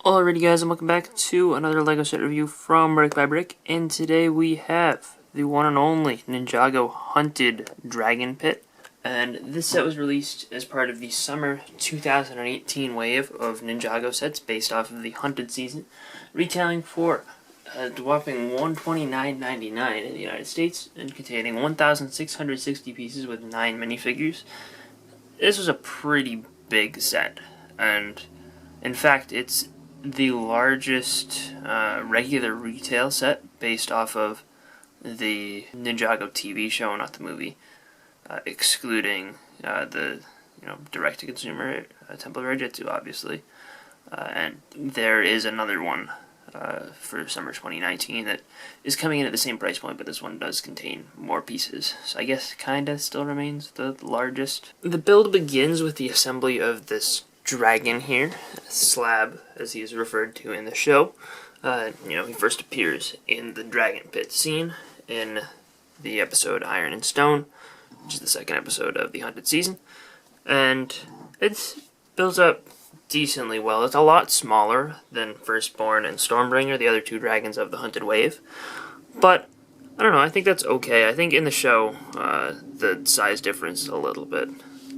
Alrighty guys, and welcome back to another LEGO set review from BrickByBrick, and today we have the one and only Ninjago Hunted Dragon Pit. And this set was released as part of the summer 2018 wave of Ninjago sets based off of the Hunted season, retailing for a whopping $129.99 in the United States and containing 1,660 pieces with 9 minifigures. This was a pretty big set, and in fact it's the largest regular retail set based off of the Ninjago TV show, not the movie, excluding the direct-to-consumer Temple of Raijitsu, obviously. And there is another one for summer 2019 that is coming in at the same price point, but this one does contain more pieces. So I guess kinda still remains the largest. The build begins with the assembly of this dragon here, Slab, as he is referred to in the show. He first appears in the dragon pit scene in the episode Iron and Stone, which is the second episode of the Hunted season, and it's built up decently well. It's a lot smaller than Firstborn and Stormbringer, the other two dragons of the Hunted wave, but I don't know, I think that's okay. I think in the show the size difference is a little bit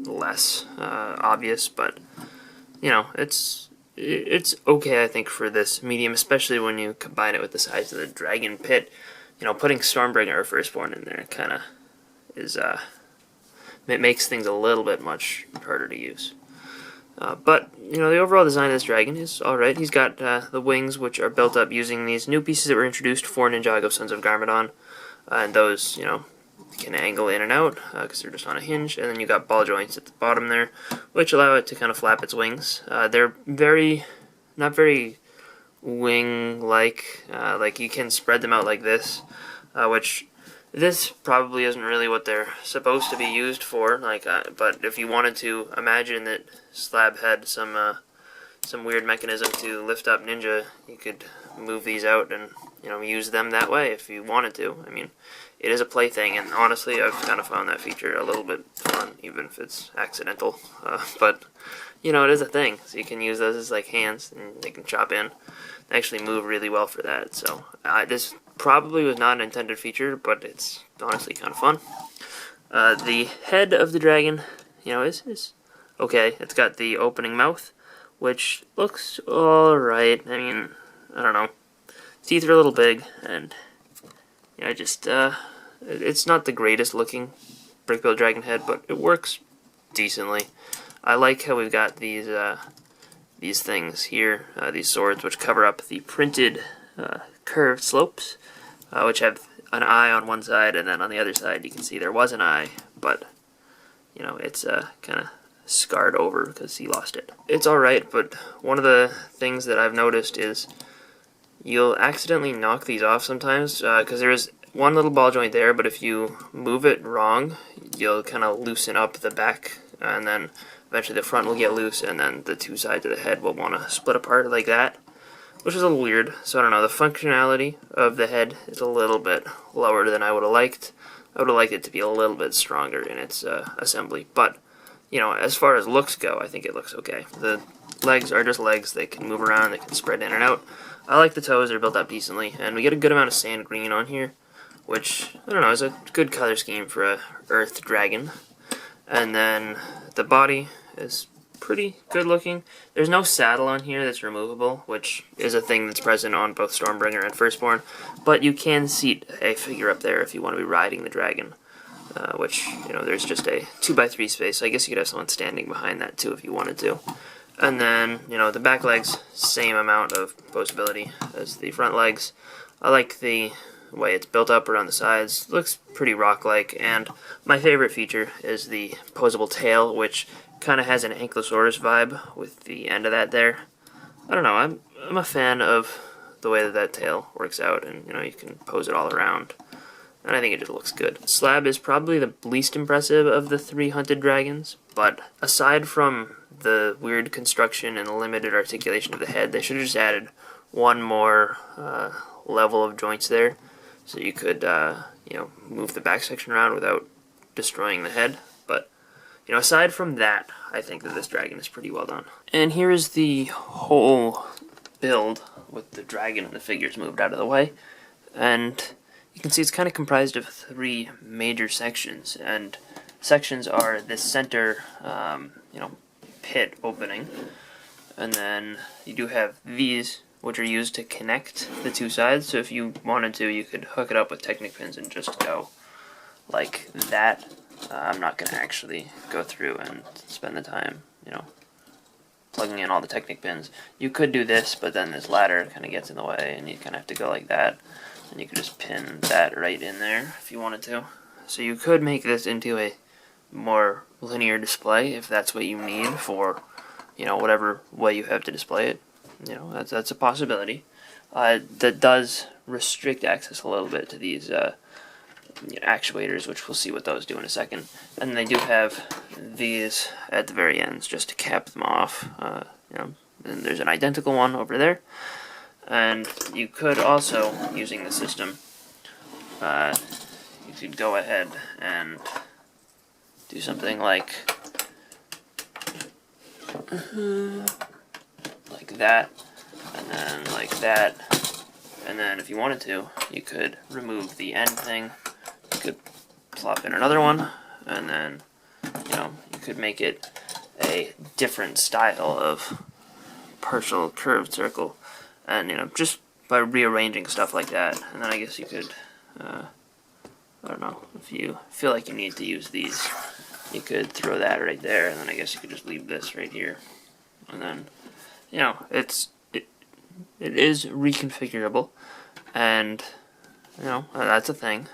less obvious, but it's okay, I think, for this medium, especially when you combine it with the size of the dragon pit. Putting Stormbringer or Firstborn in there kind of is, it makes things a little bit much harder to use. But the overall design of this dragon is alright. He's got the wings, which are built up using these new pieces that were introduced for Ninjago Sons of Garmadon, and those, can angle in and out because they're just on a hinge, and then you got ball joints at the bottom there, which allow it to kind of flap its wings. They're not very wing-like. Like you can spread them out like this, which this probably isn't really what they're supposed to be used for. But if you wanted to imagine that Slab had some weird mechanism to lift up Ninja, you could move these out and use them that way if you wanted to. I mean, it is a plaything, and honestly, I've kind of found that feature a little bit fun, even if it's accidental. But it is a thing, so you can use those as like hands, and they can chop in. They actually move really well for that. So this probably was not an intended feature, but it's honestly kind of fun. The head of the dragon, is okay. It's got the opening mouth, which looks alright. I mean, I don't know. Teeth are a little big, and it's not the greatest looking brick-built dragon head, but it works decently. I like how we've got these things here, these swords, which cover up the printed curved slopes, which have an eye on one side, and then on the other side you can see there was an eye, but it's kind of scarred over because he lost it. It's alright, but one of the things that I've noticed is you'll accidentally knock these off sometimes, because there is one little ball joint there, but if you move it wrong, you'll kind of loosen up the back, and then eventually the front will get loose, and then the two sides of the head will want to split apart like that, which is a little weird. So I don't know, the functionality of the head is a little bit lower than I would have liked. I would have liked it to be a little bit stronger in its assembly, but as far as looks go, I think it looks okay. The legs are just legs. They can move around, they can spread in and out. I like the toes, they're built up decently, and we get a good amount of sand green on here, which, I don't know, is a good color scheme for a earth dragon. And then the body is pretty good looking. There's no saddle on here that's removable, which is a thing that's present on both Stormbringer and Firstborn, but you can seat a figure up there if you want to be riding the dragon, which, there's just a 2x3 space, so I guess you could have someone standing behind that too if you wanted to. And then, the back legs, same amount of posability as the front legs. I like the way it's built up around the sides. Looks pretty rock-like, and my favorite feature is the Poseable Tail, which kind of has an Ankylosaurus vibe with the end of that there. I don't know, I'm a fan of the way that tail works out, and you can pose it all around, and I think it just looks good. Slab is probably the least impressive of the three hunted dragons, but aside from the weird construction and the limited articulation of the head, they should have just added one more level of joints there, so you could move the back section around without destroying the head. But aside from that, I think that this dragon is pretty well done. And here is the whole build with the dragon and the figures moved out of the way. And you can see it's kind of comprised of 3 major sections, and sections are this center, pit opening, and then you do have these, which are used to connect the 2 sides. So if you wanted to, you could hook it up with Technic pins and just go like that. I'm not going to actually go through and spend the time, plugging in all the Technic pins. You could do this, but then this ladder kind of gets in the way, and you kind of have to go like that. And you could just pin that right in there if you wanted to. So you could make this into a more linear display if that's what you need for, whatever way you have to display it. That's a possibility. That does restrict access a little bit to these actuators, which we'll see what those do in a second. And they do have these at the very ends just to cap them off. And there's an identical one over there. And you could also, using the system, you could go ahead and do something like that, and then like that, and then if you wanted to, you could remove the end thing. You could plop in another one, and then you could make it a different style of partial curved circle, and just by rearranging stuff like that. And then I guess you could, I don't know, if you feel like you need to use these, you could throw that right there, and then I guess you could just leave this right here, and then it is reconfigurable, and that's a thing.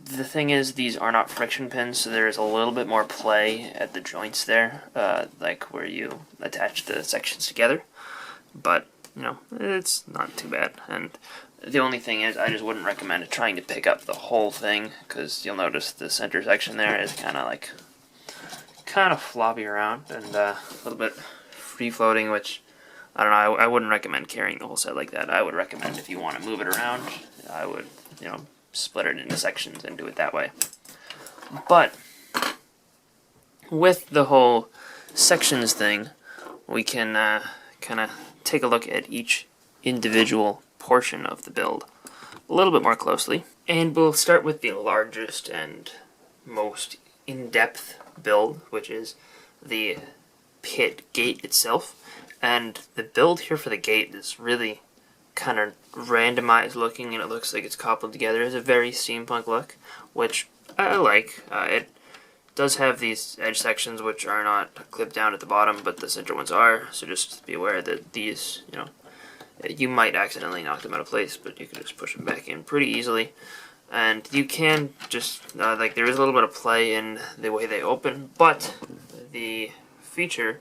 The thing is, these are not friction pins, so there is a little bit more play at the joints there, like where you attach the sections together, but it's not too bad. And the only thing is, I just wouldn't recommend trying to pick up the whole thing, because you'll notice the center section there is kind of floppy around and a little bit free floating, which I don't know. I wouldn't recommend carrying the whole set like that. I would recommend, if you want to move it around, I would split it into sections and do it that way. But with the whole sections thing, we can kind of take a look at each individual portion of the build a little bit more closely. And we'll start with the largest and most in-depth build, which is the pit gate itself. And the build here for the gate is really kind of randomized looking, and it looks like it's cobbled together. It's a very steampunk look, which I like. It does have these edge sections which are not clipped down at the bottom, but the center ones are, so just be aware that these, you might accidentally knock them out of place, but you can just push them back in pretty easily. And you can just, there is a little bit of play in the way they open, but the feature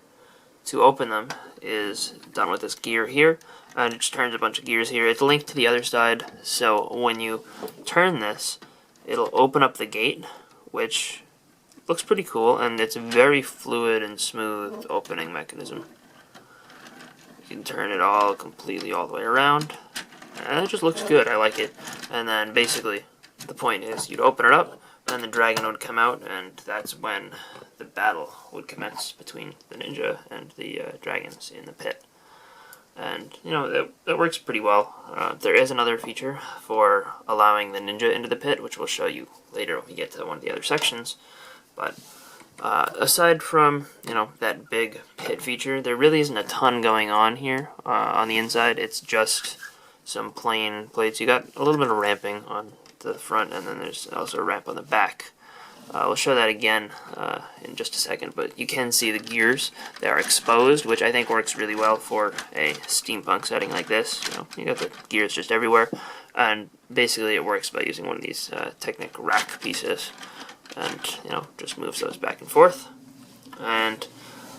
to open them is done with this gear here, and it just turns a bunch of gears here. It's linked to the other side, so when you turn this, it'll open up the gate, which looks pretty cool, and it's a very fluid and smooth opening mechanism. You can turn it all completely all the way around, and it just looks good. I like it. And then basically the point is you'd open it up, and the dragon would come out, and that's when the battle would commence between the ninja and the dragons in the pit. And that works pretty well. There is another feature for allowing the ninja into the pit, which we'll show you later when we get to one of the other sections. But aside from that big pit feature, there really isn't a ton going on here on the inside. It's just some plain plates. You got a little bit of ramping on the front, and then there's also a ramp on the back. We'll show that again in just a second, but you can see the gears. They are exposed, which I think works really well for a steampunk setting like this. You got the gears just everywhere, and basically it works by using one of these Technic rack pieces, and just moves those back and forth. And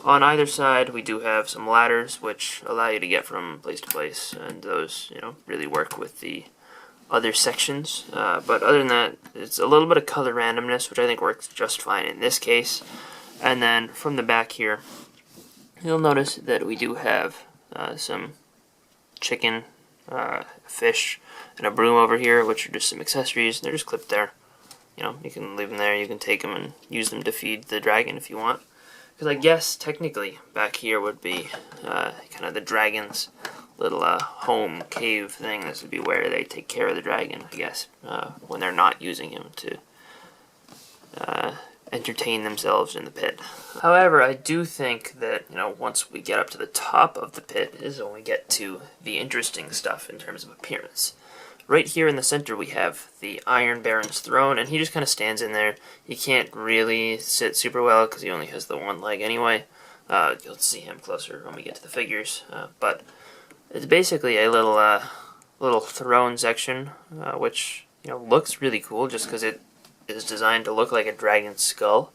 on either side we do have some ladders which allow you to get from place to place, and those really work with the other sections. But other than that, it's a little bit of color randomness, which I think works just fine in this case. And then from the back here, you'll notice that we do have some chicken, fish, and a broom over here, which are just some accessories. They're just clipped there. You can leave them there. You can take them and use them to feed the dragon if you want. Because I guess technically back here would be kind of the dragon's little home cave thing. This would be where they take care of the dragon, I guess, when they're not using him to entertain themselves in the pit. However, I do think that, once we get up to the top of the pit is when we get to the interesting stuff in terms of appearance. Right here in the center we have the Iron Baron's throne, and he just kind of stands in there. He can't really sit super well because he only has the one leg anyway. You'll see him closer when we get to the figures, but it's basically a little throne section, which looks really cool just because it is designed to look like a dragon's skull,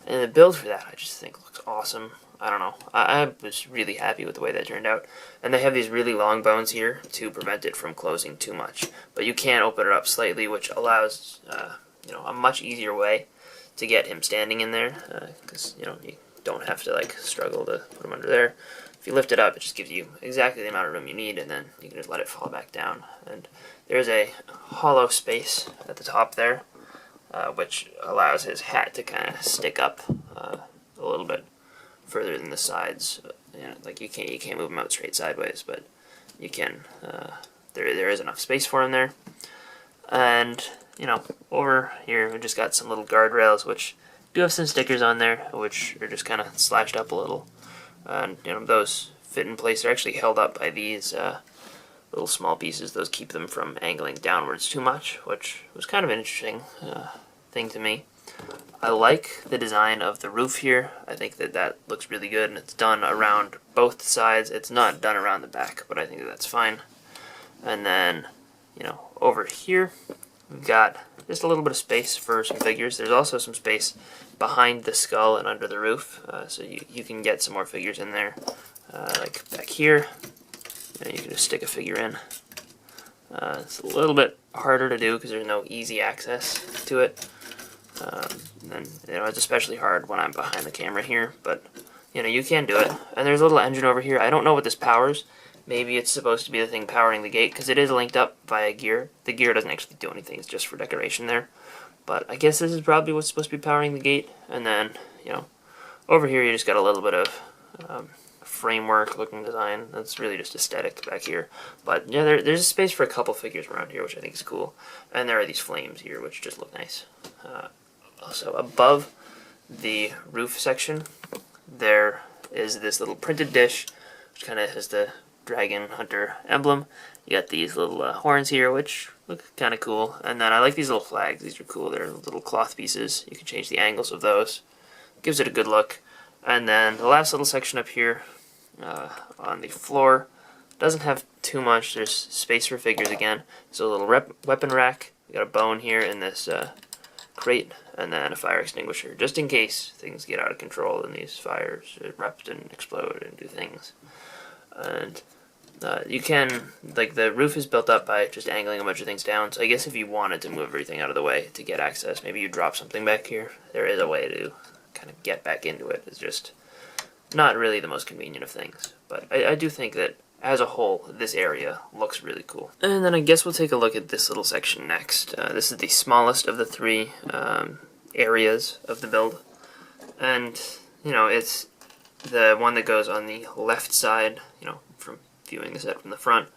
and the build for that I just think looks awesome. I don't know. I was really happy with the way that turned out. And they have these really long bones here to prevent it from closing too much. But you can open it up slightly, which allows a much easier way to get him standing in there, because you don't have to struggle to put him under there. If you lift it up, it just gives you exactly the amount of room you need, and then you can just let it fall back down. And there's a hollow space at the top there, which allows his hat to kind of stick up a little bit further than the sides. You can't move him out straight sideways, but you can. There is enough space for him there. And over here we just got some little guardrails, which do have some stickers on there, which are just kind of slashed up a little. And those fit in place. They're actually held up by these little small pieces. Those keep them from angling downwards too much, which was kind of an interesting thing to me. I like the design of the roof here. I think that looks really good, and it's done around both sides. It's not done around the back, but I think that's fine. And then, over here, we've got just a little bit of space for some figures. There's also some space behind the skull and under the roof, so you can get some more figures in there. Like back here, and you can just stick a figure in. It's a little bit harder to do because there's no easy access to it. And it's especially hard when I'm behind the camera here, but you can do it. And there's a little engine over here. I don't know what this powers. Maybe it's supposed to be the thing powering the gate, because it is linked up via gear. The gear doesn't actually do anything, it's just for decoration there. But I guess this is probably what's supposed to be powering the gate. And then, over here you just got a little bit of framework looking design. That's really just aesthetic back here. But yeah, there's space for a couple figures around here, which I think is cool. And there are these flames here, which just look nice. Also, above the roof section, there is this little printed dish, which kind of has the dragon hunter emblem. You got these little horns here, which look kind of cool. And then I like these little flags. These are cool. They're little cloth pieces. You can change the angles of those. Gives it a good look. And then the last little section up here on the floor doesn't have too much. There's space for figures again. So a little weapon rack. We got a bone here in this crate, and then a fire extinguisher, just in case things get out of control and these fires erupt and explode and do things. And you can, the roof is built up by just angling a bunch of things down, so I guess if you wanted to move everything out of the way to get access, maybe you drop something back here, there is a way to kind of get back into it. It's just not really the most convenient of things. But I do think that as a whole, this area looks really cool. And then I guess we'll take a look at this little section next. This is the smallest of the three areas of the build. And, it's the one that goes on the left side, from viewing the set from the front.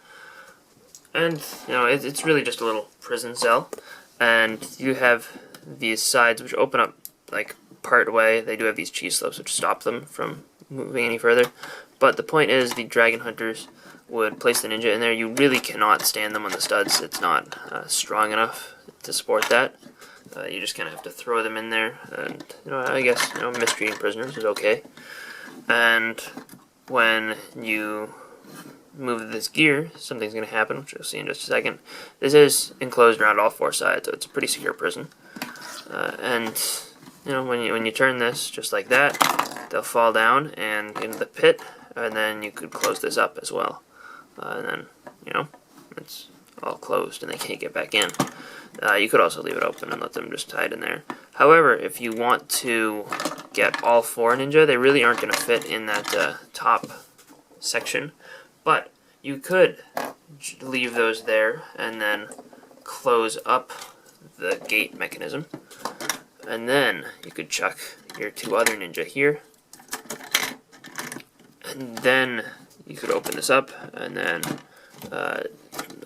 And, it's really just a little prison cell. And you have these sides which open up, part way. They do have these cheese slopes which stop them from moving any further. But the point is, the dragon hunters would place the ninja in there. You really cannot stand them on the studs. It's not strong enough to support that. You just kind of have to throw them in there. And, I guess, mistreating prisoners is okay. And when you move this gear, something's going to happen, which you'll see in just a second. This is enclosed around all four sides, so it's a pretty secure prison. And, when you turn this just like that, they'll fall down and into the pit. And then you could close this up as well. And then, it's all closed and they can't get back in. You could also leave it open and let them just hide in there. However, if you want to get all four ninja, they really aren't going to fit in that top section. But you could leave those there and then close up the gate mechanism. And then you could chuck your two other ninja here. And then you could open this up, and then I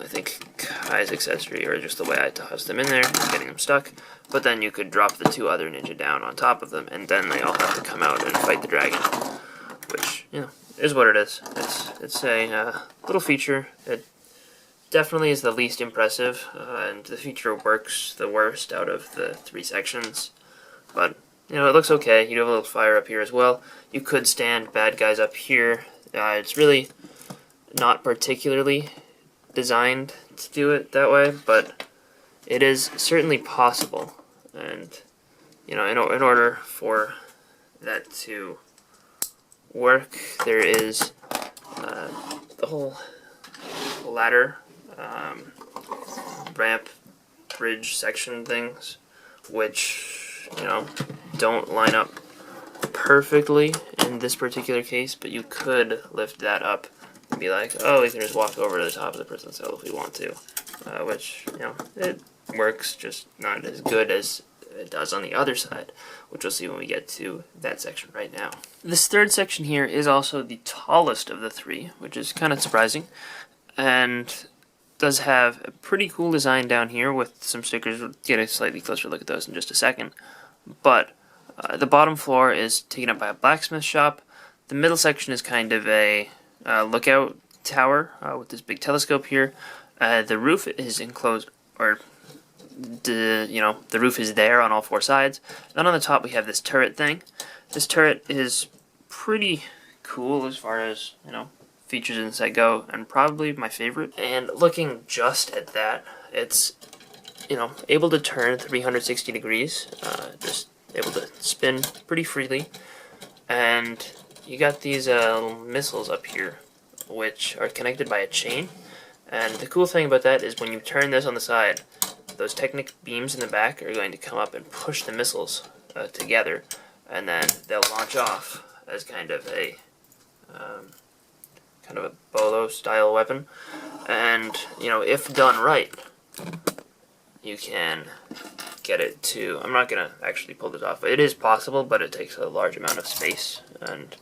think Kai's accessory, or just the way I tossed them in there, getting them stuck. But then you could drop the 2 other ninja down on top of them, and then they all have to come out and fight the dragon, which, you know, is what it is. It's a little feature. It definitely is the least impressive, and the feature works the worst out of the 3 sections. But, you know, it looks okay. You have a little fire up here as well. You could stand bad guys up here. It's really not particularly designed to do it that way, but it is certainly possible. And, you know, in order for that to work, there is the whole ladder, ramp, bridge section things, which, you know, don't line up perfectly in this particular case, but you could lift that up and be like, oh, we can just walk over to the top of the prison cell if we want to, which, you know, it works, just not as good as it does on the other side, which we'll see when we get to that section right now. This third section here is also the tallest of the 3, which is kind of surprising, and does have a pretty cool design down here with some stickers. We'll get a slightly closer look at those in just a second. But the bottom floor is taken up by a blacksmith shop. The middle section is kind of a lookout tower with this big telescope here. The roof is enclosed, or the roof is there on all 4 sides. Then on the top we have this turret thing. This turret is pretty cool as far as, you know, features in the set go, and probably my favorite. And looking just at that, it's, you know, able to turn 360 degrees, just able to spin pretty freely. And you got these little missiles up here, which are connected by a chain. And the cool thing about that is when you turn this on the side, those Technic beams in the back are going to come up and push the missiles together, and then they'll launch off as kind of a bolo style weapon. And, you know, if done right, you can get it to, I'm not gonna actually pull this off, but it is possible, but it takes a large amount of space, and,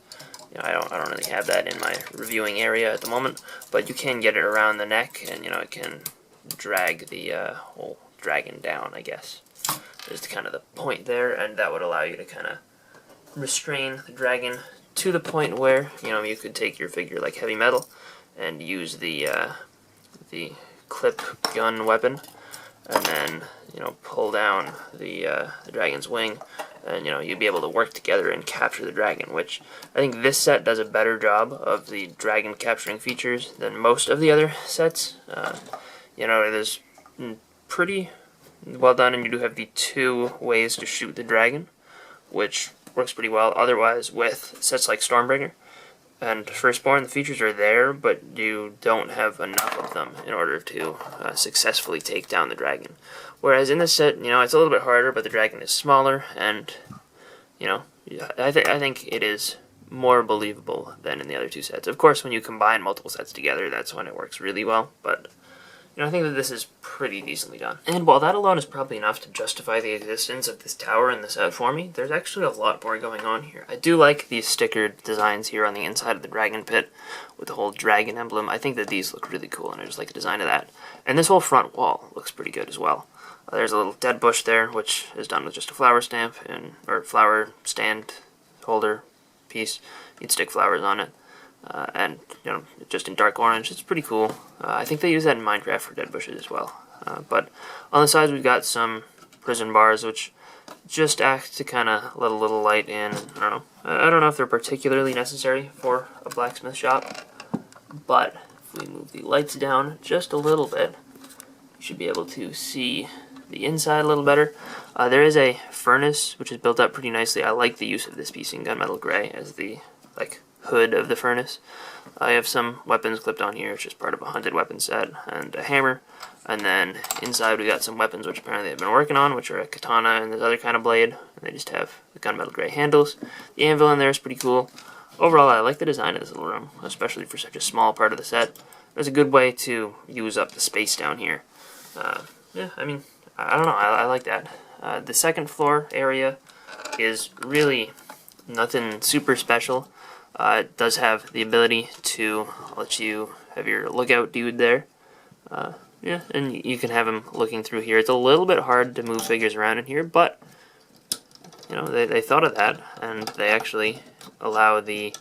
you know, I don't really have that in my reviewing area at the moment, but you can get it around the neck, and, you know, it can drag the whole dragon down, I guess. There's kind of the point there, and that would allow you to kind of restrain the dragon to the point where, you know, you could take your figure like heavy metal and use the clip gun weapon, and then, you know, pull down the dragon's wing, and, you know, you'd be able to work together and capture the dragon, which I think this set does a better job of the dragon capturing features than most of the other sets. You know, it is pretty well done, and you do have the 2 ways to shoot the dragon, which works pretty well. Otherwise, with sets like Stormbringer and Firstborn, the features are there, but you don't have enough of them in order to successfully take down the dragon. Whereas in this set, you know, it's a little bit harder, but the dragon is smaller, and, you know, I think it is more believable than in the other 2 sets. Of course, when you combine multiple sets together, that's when it works really well, but, you know, I think that this is pretty decently done. And while that alone is probably enough to justify the existence of this tower in the set for me, there's actually a lot more going on here. I do like these stickered designs here on the inside of the dragon pit with the whole dragon emblem. I think that these look really cool, and I just like the design of that. And this whole front wall looks pretty good as well. There's a little dead bush there, which is done with just a flower stamp, or flower stand holder piece. You'd stick flowers on it. And, you know, just in dark orange. It's pretty cool. I think they use that in Minecraft for dead bushes as well. But on the sides we've got some prison bars, which just act to kind of let a little light in. I don't know if they're particularly necessary for a blacksmith shop, but if we move the lights down just a little bit, you should be able to see the inside a little better. There is a furnace, which is built up pretty nicely. I like the use of this piece in gunmetal gray as the, like, hood of the furnace. I have some weapons clipped on here, which is part of a hunted weapon set, and a hammer. And then inside we got some weapons which apparently they've been working on, which are a katana and this other kind of blade. And they just have the gunmetal gray handles. The anvil in there is pretty cool. Overall, I like the design of this little room, especially for such a small part of the set. It was a good way to use up the space down here. Yeah, I mean, I don't know, I like that. The second floor area is really nothing super special. It does have the ability to let you have your lookout dude there. Yeah, and you can have him looking through here. It's a little bit hard to move figures around in here, but you know, they thought of that, and they actually allow the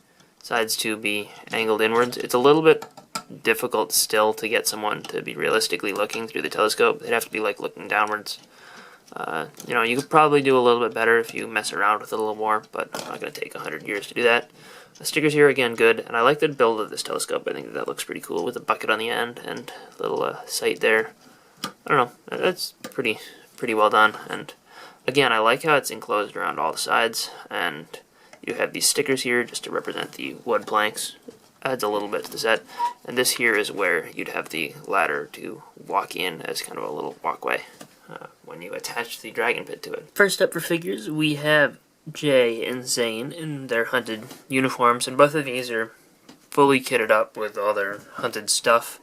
sides to be angled inwards. It's a little bit difficult still to get someone to be realistically looking through the telescope. They'd have to be like looking downwards. You know, you could probably do a little bit better if you mess around with it a little more, but I'm not going to take 100 years to do that. The stickers here, again, good, and I like the build of this telescope. I think that looks pretty cool with a bucket on the end and a little sight there. I don't know, that's pretty well done, and again, I like how it's enclosed around all the sides, and you have these stickers here just to represent the wood planks. Adds a little bit to the set, and this here is where you'd have the ladder to walk in as kind of a little walkway when you attach the dragon pit to it. First up for figures, we have Jay and Zane in their hunted uniforms, and both of these are fully kitted up with all their hunted stuff.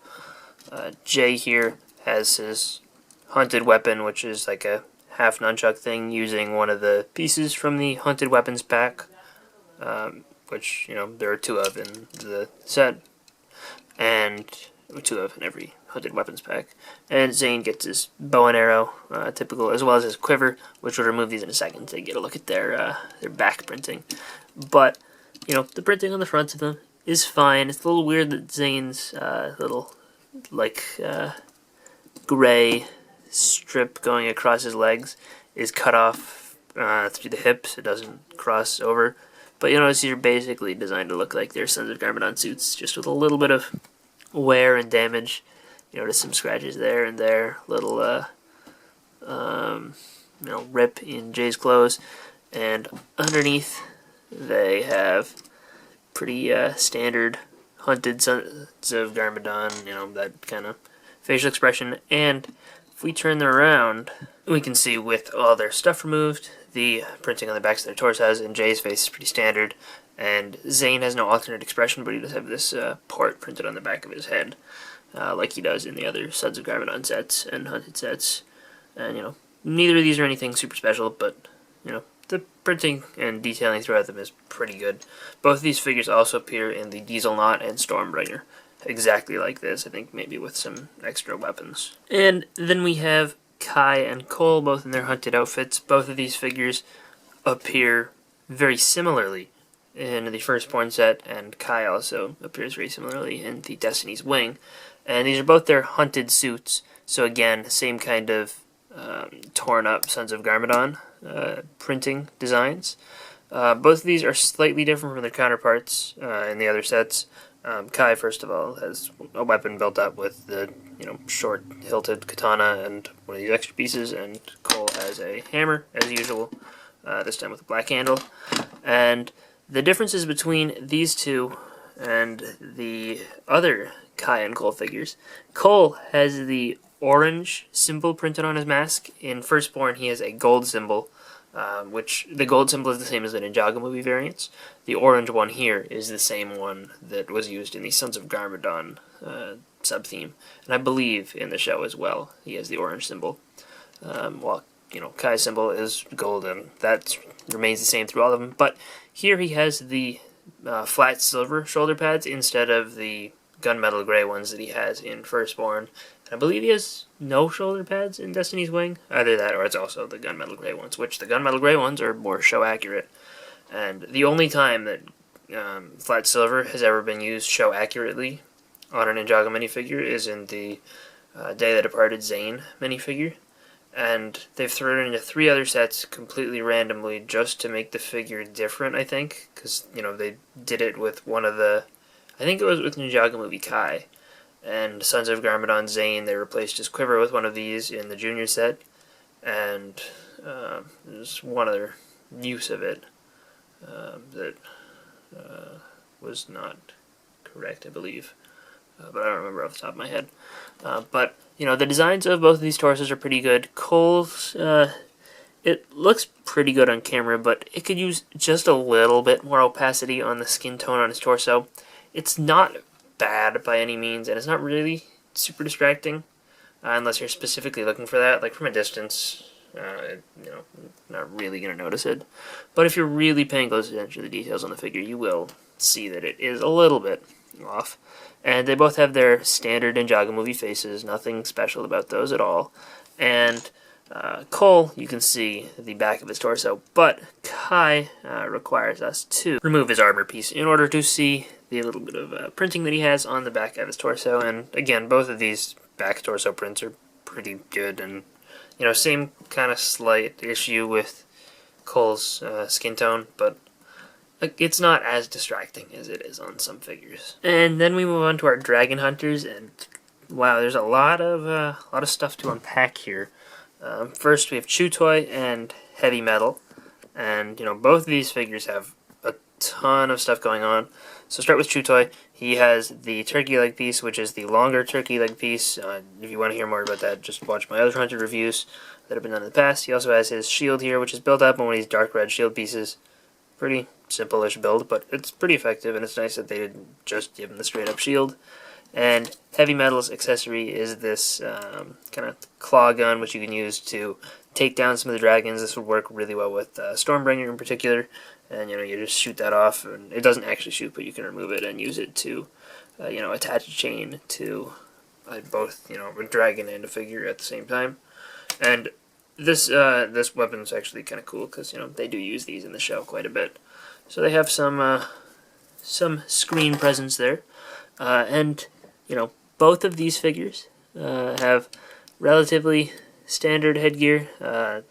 Jay here has his hunted weapon, which is like a half nunchuck thing, using one of the pieces from the hunted weapons pack, which, you know, there are 2 of in the set, and 2 of in every hunted weapons pack. And Zane gets his bow and arrow, typical, as well as his quiver, which we'll remove these in a second to get a look at their back printing. But, you know, the printing on the fronts of them is fine. It's a little weird that Zane's little, like, gray strip going across his legs is cut off through the hips. It doesn't cross over. But you notice these are basically designed to look like they're Sons of Garmadon suits, just with a little bit of wear and damage. You notice some scratches there and there, little you know, rip in Jay's clothes, and underneath they have pretty standard hunted Sons of Garmadon, you know, that kind of facial expression. And if we turn them around, we can see with all their stuff removed, the printing on the backs of their torsos, and Jay's face is pretty standard, and Zane has no alternate expression, but he does have this port printed on the back of his head, like he does in the other Sons of Garmadon sets and hunted sets. And, you know, neither of these are anything super special, but, you know, the printing and detailing throughout them is pretty good. Both of these figures also appear in the Diesel Knot and Stormbringer, exactly like this, I think maybe with some extra weapons. And then we have Kai and Cole, both in their hunted outfits. Both of these figures appear very similarly in the Firstborn set, and Kai also appears very similarly in the Destiny's Wing. And these are both their hunted suits, so again, same kind of torn up Sons of Garmadon printing designs. Both of these are slightly different from their counterparts in the other sets. Kai, first of all, has a weapon built up with the, you know, short hilted katana and one of these extra pieces, and Cole has a hammer, as usual, this time with a black handle. And the differences between these two and the other Kai and Cole figures: Cole has the orange symbol printed on his mask. In Firstborn, he has a gold symbol, which the gold symbol is the same as the Ninjago movie variants. The orange one here is the same one that was used in the Sons of Garmadon sub-theme, and I believe in the show as well he has the orange symbol. While, you know, Kai's symbol is gold, and that remains the same through all of them. But here he has the flat silver shoulder pads instead of the gunmetal gray ones that he has in Firstborn. I believe he has no shoulder pads in Destiny's Wing. Either that, or it's also the gunmetal gray ones, which the gunmetal gray ones are more show accurate. And the only time that flat silver has ever been used show accurately on a Ninjago minifigure is in the Day That Departed Zane minifigure. And they've thrown it into 3 other sets completely randomly just to make the figure different, I think. Because, you know, they did it with one of the... I think it was with Ninjago movie Kai. And Sons of Garmadon Zane, they replaced his quiver with one of these in the junior set. And there's one other use of it that was not correct, I believe. But I don't remember off the top of my head. But, you know, the designs of both of these torsos are pretty good. Cole's, it looks pretty good on camera, but it could use just a little bit more opacity on the skin tone on his torso. It's not bad by any means, and it's not really super distracting, unless you're specifically looking for that. Like, from a distance, you know, not really going to notice it. But if you're really paying close attention to the details on the figure, you will see that it is a little bit off. And they both have their standard Ninjago movie faces, nothing special about those at all. And Cole, you can see the back of his torso, but Kai requires us to remove his armor piece in order to see the little bit of printing that he has on the back of his torso. And again, both of these back torso prints are pretty good, and same kind of slight issue with Cole's skin tone, but it's not as distracting as it is on some figures. And then we move on to our Dragon Hunters, and wow, there's a lot of stuff to unpack here. First, we have Chew Toy and Heavy Metal, and both of these figures have a ton of stuff going on. So start with Chew Toy. He has the turkey leg piece, which is the longer turkey leg piece. If you want to hear more about that, just watch my other Hunter reviews that have been done in the past. He also has his shield here, which is built up on one of these dark red shield pieces. Pretty simple-ish build, but it's pretty effective, and it's nice that they didn't just give him the straight-up shield. And Heavy Metal's accessory is this kind of claw gun, which you can use to take down some of the dragons. This would work really well with Stormbringer in particular. And you just shoot that off, and it doesn't actually shoot, but you can remove it and use it to, attach a chain to both, a dragon and a figure at the same time. And this weapon's actually kind of cool because they do use these in the show quite a bit. So they have some screen presence there, and both of these figures have relatively standard headgear.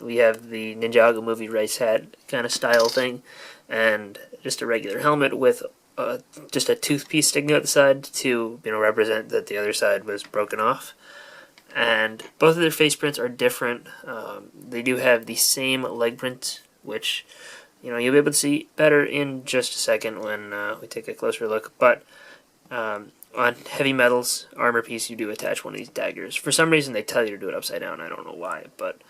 We have the Ninjago movie rice hat kind of style thing, and just a regular helmet with just a tooth piece sticking out the side to represent that the other side was broken off. And both of their face prints are different. They do have the same leg print, which you'll be able to see better in just a second when we take a closer look. But on Heavy Metal's armor piece, you do attach one of these daggers. For some reason, they tell you to do it upside down. I don't know why, but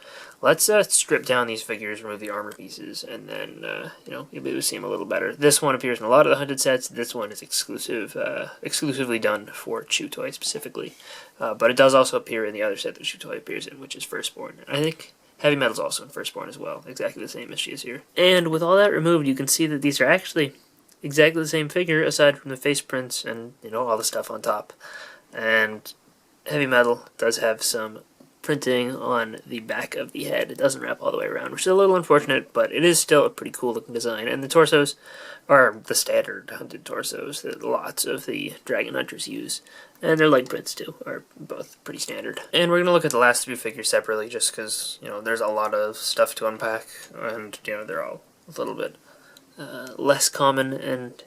let's strip down these figures, remove the armor pieces, and then you'll be able to see them a little better. This one appears in a lot of the Hunted sets. This one is exclusively done for Chew Toy specifically, but it does also appear in the other set that Chew Toy appears in, which is Firstborn. I think Heavy Metal's also in Firstborn as well, exactly the same as she is here. And with all that removed, you can see that these are actually exactly the same figure, aside from the face prints and all the stuff on top. And Heavy Metal does have some printing on the back of the head. It doesn't wrap all the way around, which is a little unfortunate, but it is still a pretty cool looking design. And the torsos are the standard Hunted torsos that lots of the Dragon Hunters use. And their leg prints too are both pretty standard. And we're going to look at the last three figures separately just because there's a lot of stuff to unpack, and they're all a little bit less common and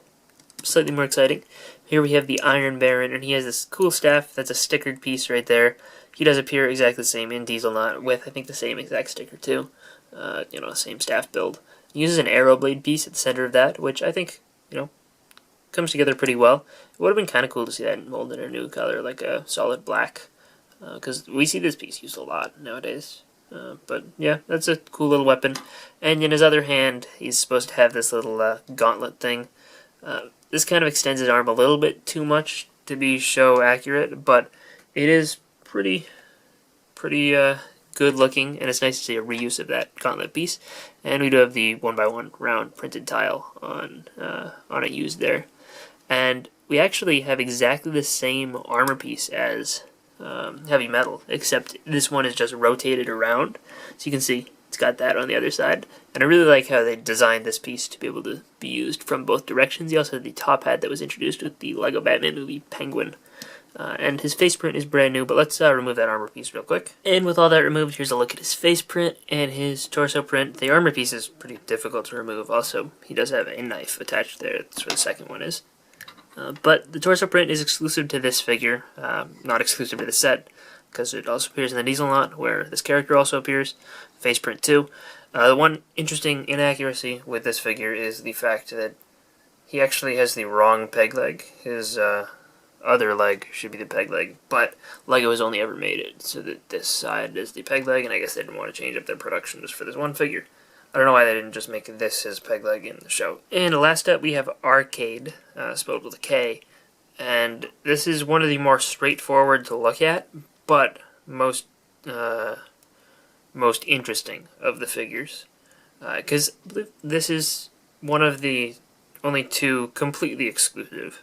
slightly more exciting. Here we have the Iron Baron, and he has this cool staff that's a stickered piece right there. He does appear exactly the same in Diesel Knot with, I think, the same exact sticker too. Same staff build. He uses an arrow blade piece at the center of that, which I think, comes together pretty well. It would have been kind of cool to see that molded in a new color, like a solid black, because we see this piece used a lot nowadays. But yeah, that's a cool little weapon. And in his other hand, he's supposed to have this little gauntlet thing. This kind of extends his arm a little bit too much to be show accurate, but it is pretty good looking, and it's nice to see a reuse of that gauntlet piece. And we do have the 1x1 round printed tile on it used there. And we actually have exactly the same armor piece as Heavy Metal, except this one is just rotated around, so you can see it's got that on the other side. And I really like how they designed this piece to be able to be used from both directions. He also had the top hat that was introduced with the Lego Batman movie Penguin, and his face print is brand new. But let's remove that armor piece real quick. And with all that removed, here's a look at his face print and his torso print. The armor piece is pretty difficult to remove. Also, he does have a knife attached there. That's where the second one is. But the torso print is exclusive to this figure, not exclusive to the set, because it also appears in the Diesel Knot, where this character also appears, face print too. The one interesting inaccuracy with this figure is the fact that he actually has the wrong peg leg. His other leg should be the peg leg, but LEGO has only ever made it so that this side is the peg leg, and I guess they didn't want to change up their production just for this one figure. I don't know why they didn't just make this his peg leg in the show. And last up we have Arcade, spelled with a K. And this is one of the more straightforward to look at, but most interesting of the figures. Because this is one of the only two completely exclusive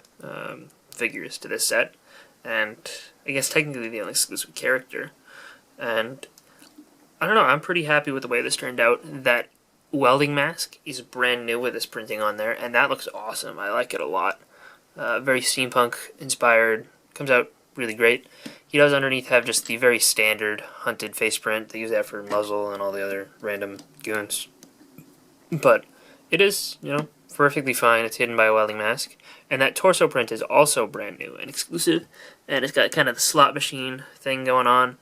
figures to this set, and I guess technically the only exclusive character. And I don't know, I'm pretty happy with the way this turned out. That welding mask is brand new with this printing on there, and that looks awesome. I like it a lot. Very steampunk inspired, comes out really great. He does underneath have just the very standard hunted face print. They use that for muzzle and all the other random goons. But it is, perfectly fine. It's hidden by a welding mask. And that torso print is also brand new and exclusive. And it's got kind of the slot machine thing going on.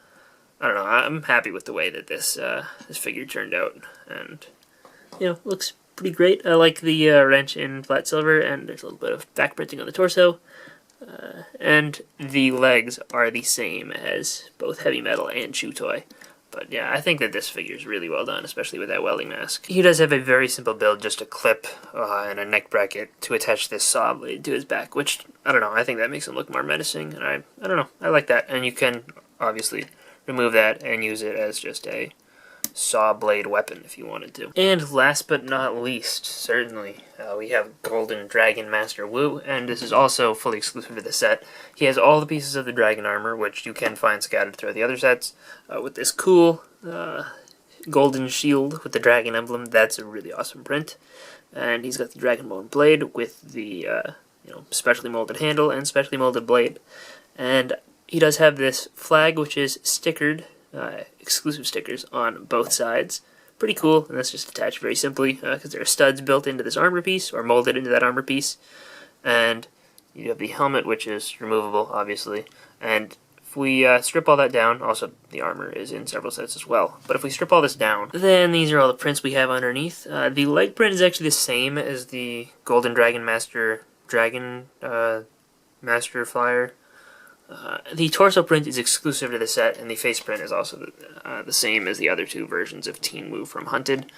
I don't know, I'm happy with the way that this figure turned out. And, looks pretty great. I like the wrench in flat silver, and there's a little bit of back printing on the torso. And the legs are the same as both Heavy Metal and Chew Toy. But yeah, I think that this figure is really well done, especially with that welding mask. He does have a very simple build, just a clip and a neck bracket to attach this saw blade to his back, which, I don't know, I think that makes him look more menacing, and I don't know, I like that. And you can, obviously, remove that and use it as just a saw blade weapon if you wanted to. And last but not least, certainly, we have Golden Dragon Master Wu, and this is also fully exclusive to the set. He has all the pieces of the dragon armor, which you can find scattered throughout the other sets, with this cool golden shield with the dragon emblem. That's a really awesome print. And he's got the dragon bone blade with the specially molded handle and specially molded blade. And he does have this flag, which is stickered, exclusive stickers on both sides. Pretty cool, and that's just attached very simply, because there are studs built into this armor piece, or molded into that armor piece. And you have the helmet, which is removable, obviously. And if we strip all that down, also the armor is in several sets as well. But if we strip all this down, then these are all the prints we have underneath. The leg print is actually the same as the Golden Dragon Master Master Flyer. The torso print is exclusive to the set, and the face print is also the same as the other two versions of Teen Wu from Hunted.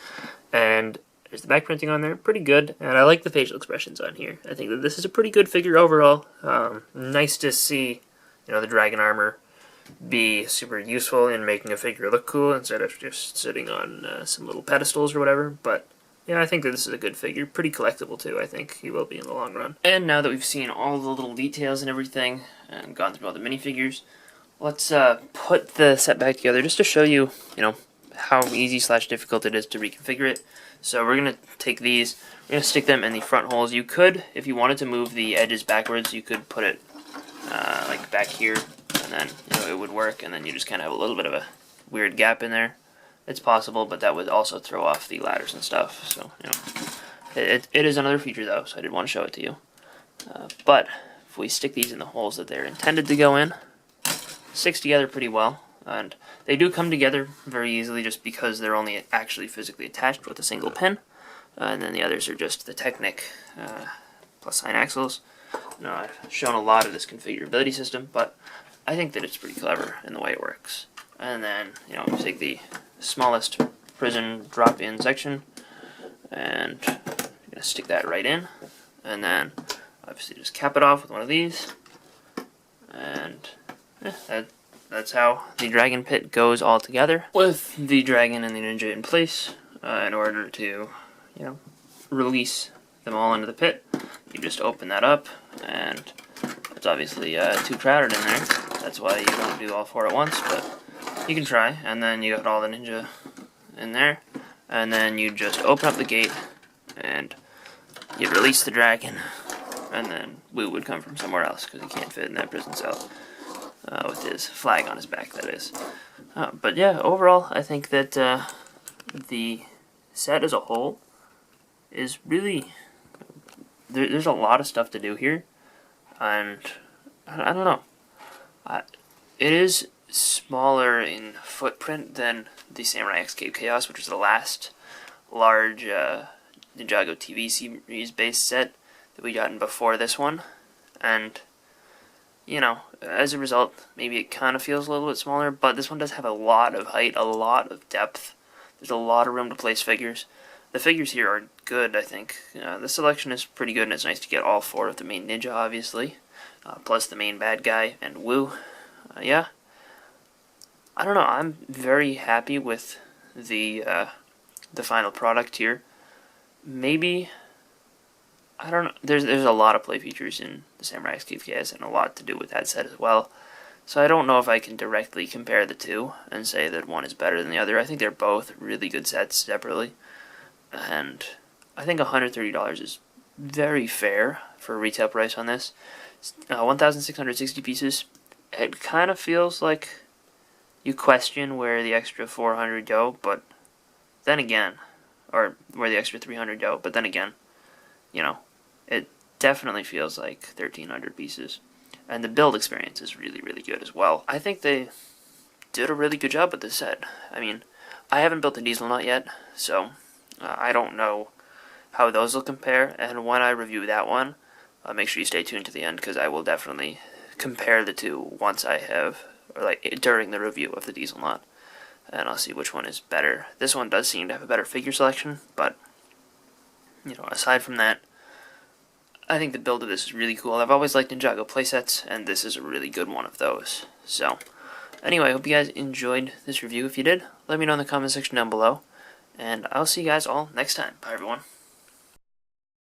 And there's the back printing on there, pretty good, and I like the facial expressions on here. I think that this is a pretty good figure overall. Nice to see, the dragon armor be super useful in making a figure look cool instead of just sitting on some little pedestals or whatever. But yeah, I think that this is a good figure. Pretty collectible, too, I think he will be in the long run. And now that we've seen all the little details and everything, and gone through all the minifigures, let's put the set back together just to show you, how easy/difficult it is to reconfigure it. So we're going to take these, we're going to stick them in the front holes. You could, if you wanted to move the edges backwards, you could put it, like back here, and then, it would work, and then you just kind of have a little bit of a weird gap in there. It's possible, but that would also throw off the ladders and stuff. So, it is another feature, though, so I did want to show it to you. But if we stick these in the holes that they're intended to go in, sticks together pretty well. And they do come together very easily just because they're only actually physically attached with a single pin. And then the others are just the Technic plus sign axles. I've shown a lot of this configurability system, but I think that it's pretty clever in the way it works. And then, we take the smallest prison drop-in section, and I'm going to stick that right in, and then obviously just cap it off with one of these, and that's how the dragon pit goes all together, with the dragon and the ninja in place. In order to, release them all into the pit, you just open that up, and it's obviously too crowded in there. That's why you don't do all four at once, but you can try. And then you got all the ninja in there, and then you just open up the gate and you release the dragon, and then Wu would come from somewhere else because he can't fit in that prison cell with his flag on his back, that is. But yeah, overall I think that the set as a whole is really, there's a lot of stuff to do here, and I don't know, it is smaller in footprint than the Samurai X Cape Chaos, which was the last large Ninjago TV series based set that we gotten before this one. And, as a result, maybe it kind of feels a little bit smaller, but this one does have a lot of height, a lot of depth. There's a lot of room to place figures. The figures here are good, I think. The selection is pretty good, and it's nice to get all four of the main ninja, obviously, plus the main bad guy and Wu. Yeah. I don't know, I'm very happy with the final product here. Maybe I don't know. There's a lot of play features in the Samurai X KVS and a lot to do with that set as well. So I don't know if I can directly compare the two and say that one is better than the other. I think they're both really good sets separately. And I think $130 is very fair for a retail price on this. 1,660 pieces. It kind of feels like you question where the extra 400 go, but then again, or where the extra 300 go, but then again, you know, it definitely feels like 1,300 pieces. And the build experience is really, really good as well. I think they did a really good job with this set. I mean, I haven't built a Diesel Nut yet, so I don't know how those will compare. And when I review that one, make sure you stay tuned to the end, because I will definitely compare the two once I have, or like during the review of the Diesel Nut, and I'll see which one is better. This one does seem to have a better figure selection, but you know, aside from that, I think the build of this is really cool. I've always liked Ninjago playsets, and this is a really good one of those. So, anyway, I hope you guys enjoyed this review. If you did, let me know in the comment section down below, and I'll see you guys all next time. Bye, everyone.